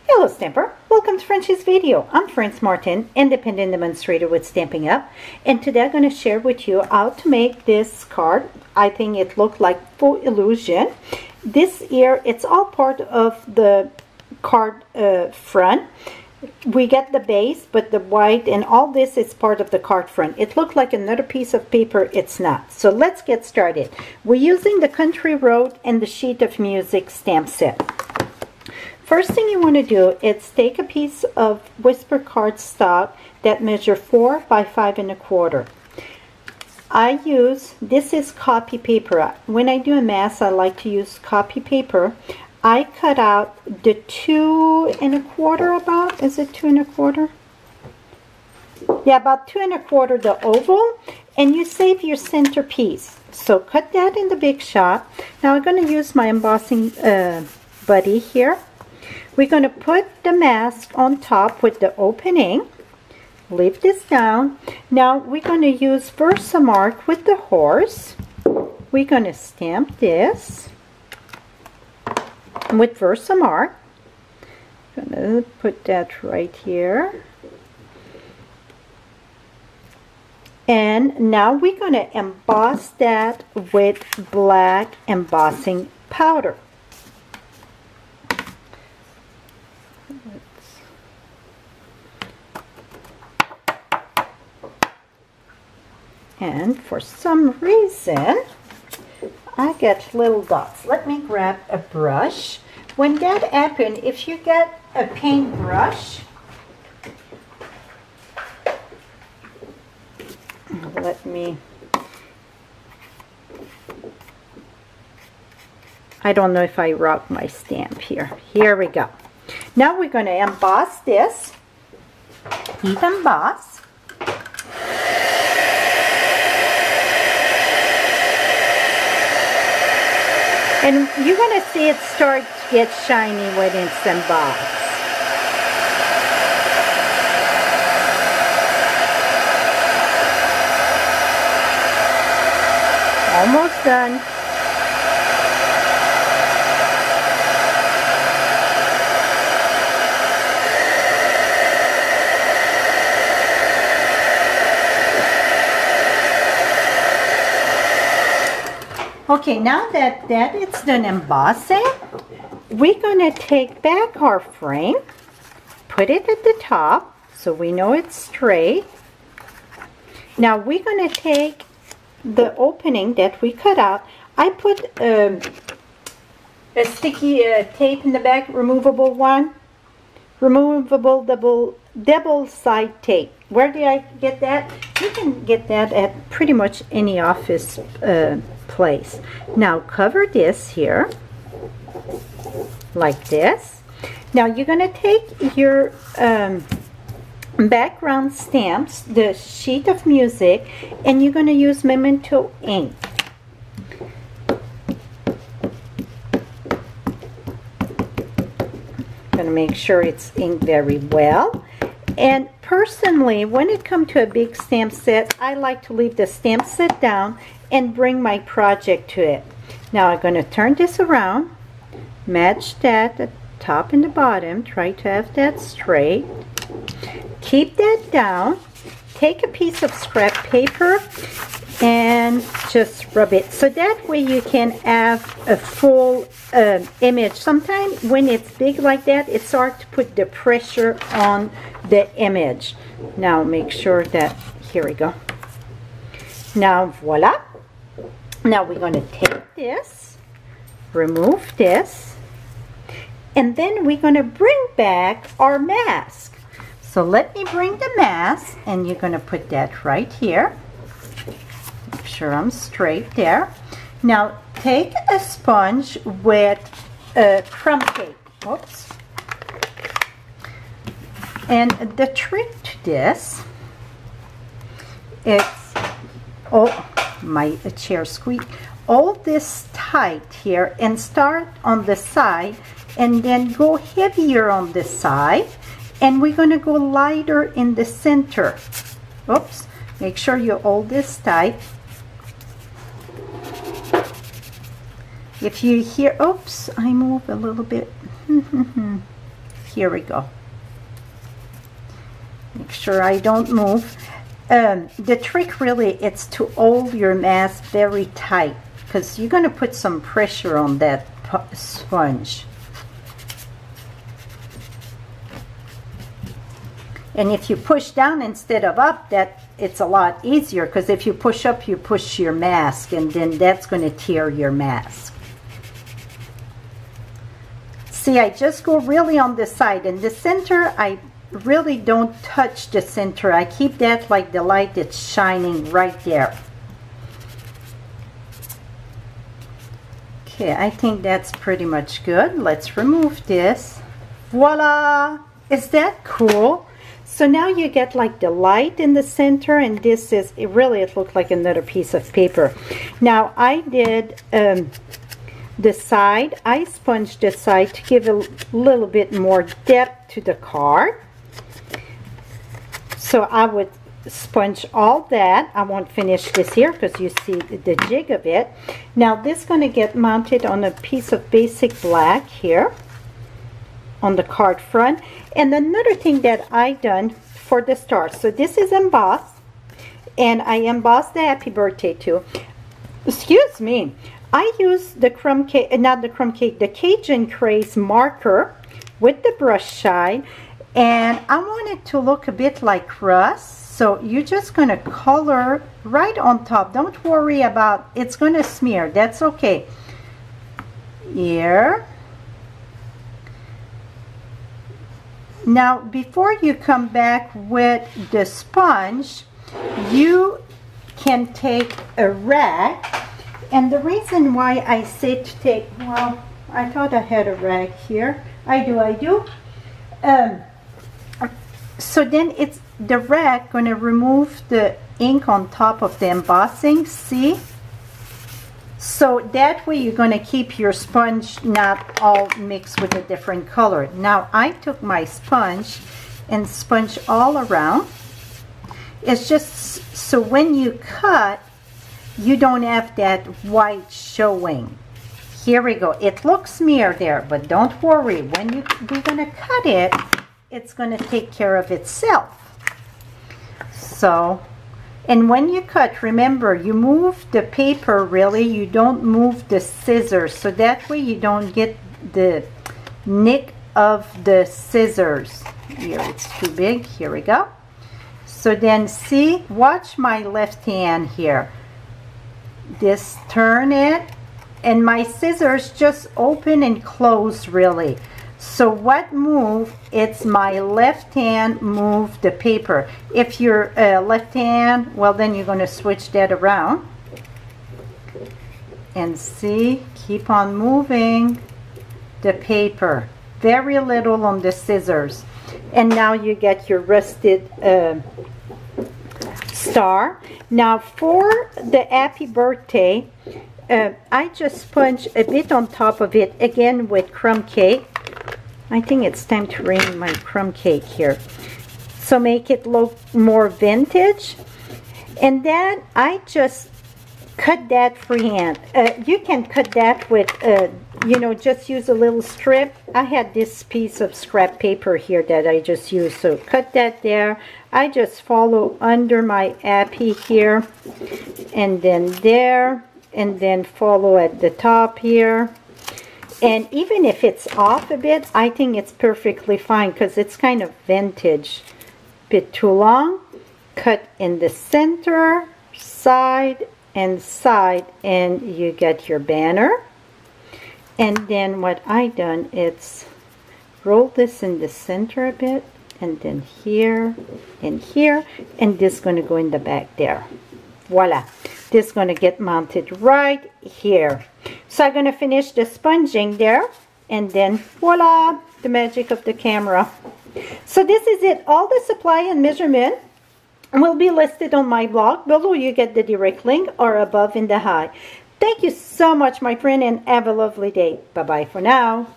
Hello Stamper, welcome to Frenchie's video. I'm Frances Martin, independent demonstrator with Stampin' Up, and today I'm going to share with you how to make this card. I think it looked like Faux Illusion. This here, it's all part of the card front. We get the base, but the white and all this is part of the card front. It looked like another piece of paper. It's not. So let's get started. We're using the Country Road and the Sheet of Music stamp set. First thing you want to do is take a piece of Whisper cardstock that measure 4 by 5 1/4. I use, this is copy paper. When I do a mask, I like to use copy paper. I cut out the 2 1/4 about, is it 2 1/4? Yeah, about 2 1/4 the oval, and you save your center piece. So cut that in the Big Shot. Now I'm going to use my embossing buddy here. We're going to put the mask on top with the opening. Leave this down. Now we're going to use Versamark with the horse. We're going to stamp this with Versamark. I'm going to put that right here. And now we're going to emboss that with black embossing powder. And for some reason, I get little dots. Let me grab a brush. When that happens, if you get a paintbrush, I don't know if I rock my stamp here. Here we go. Now we're going to emboss this. Heat emboss. And you're going to see it start to get shiny when it's embossed. Almost done. Okay, now that it's done embossing, we're going to take back our frame, put it at the top so we know it's straight. Now we're going to take the opening that we cut out. I put a sticky tape in the back, removable one, removable double side tape. Where did I get that? You can get that at pretty much any office place. Now cover this here like this. Now you're going to take your background stamps, the Sheet of Music, and you're going to use Memento ink. Going to make sure it's inked very well. And personally, when it comes to a big stamp set, I like to leave the stamp set down and bring my project to it. Now I'm going to turn this around, match that at the top and the bottom, try to have that straight. Keep that down. Take a piece of scrap paper and just rub it. So that way you can have a full image. Sometimes when it's big like that, it's hard to put the pressure on the image. Now make sure that, here we go. Now voila. Now we're going to take this, remove this, and then we're going to bring back our mask. So let me bring the mask, and you're going to put that right here. Make sure I'm straight there. Now take a sponge with crumb tape. Oops. And the trick to this is, oh, my chair squeaked. Hold this tight here and start on the side and then go heavier on this side, and we're going to go lighter in the center. Oops, make sure you hold this tight. If you hear, oops, I move a little bit. here we go. Make sure I don't move. The trick really is to hold your mask very tight, because you're going to put some pressure on that sponge. And if you push down instead of up, it's a lot easier, because if you push up, you push your mask, and then that's going to tear your mask. See, I just go really on the side. And the center, I really don't touch the center. I keep that like the light that's shining right there. Okay, I think that's pretty much good. Let's remove this. Voila! Is that cool? So now you get like the light in the center, and this is, it looked like another piece of paper. Now I did the side, I sponged the side to give a little bit more depth to the card. So I would sponge all that. I won't finish this here because you see the jig of it. Now this is going to get mounted on a piece of basic black here on the card front. And another thing that I done for the stars, so this is embossed, and I embossed the happy birthday too. Excuse me, I use the crumb cake, not the crumb cake, the Cajun Craze marker with the brush side, and I want it to look a bit like rust. So you're just going to color right on top. Don't worry about it's going to smear. That's okay. Here. Now, before you come back with the sponge, you can take a rag. And the reason why I say to take, well, I thought I had a rag here. I do. So then it's the rag going to remove the ink on top of the embossing, see? So that way you're going to keep your sponge not all mixed with a different color. Now I took my sponge and sponge all around. It's just so when you cut, you don't have that white showing. Here we go. It looks smeared there, but don't worry. When we're going to cut it, it's going to take care of itself. So, and when you cut, remember, you move the paper really, you don't move the scissors, so that way you don't get the nick of the scissors. Here, it's too big. Here we go. So then see, watch my left hand here. This, turn it, and my scissors just open and close really. So what move? It's my left hand move the paper. If you're left hand, well then you're going to switch that around. And see, keep on moving the paper. Very little on the scissors. And now you get your rusted star. Now for the happy birthday, I just sponge a bit on top of it, again with crumb cake. I think it's time to ring my crumb cake here. So make it look more vintage. And then I just cut that freehand. You can cut that with, you know, just use a little strip. I had this piece of scrap paper here that I just used. So cut that there. I just follow under my happy here. And then there. And then follow at the top here. And even if it's off a bit, I think it's perfectly fine because it's kind of vintage. Bit too long. Cut in the center, side, and side, and you get your banner. And then what I done is roll this in the center a bit, and then here, and here, and this is going to go in the back there. Voila. This is going to get mounted right here. So I'm going to finish the sponging there, and then voila, the magic of the camera. So this is it. All the supply and measurement will be listed on my blog. Below you get the direct link, or above in the high. Thank you so much, my friend, and have a lovely day. Bye-bye for now.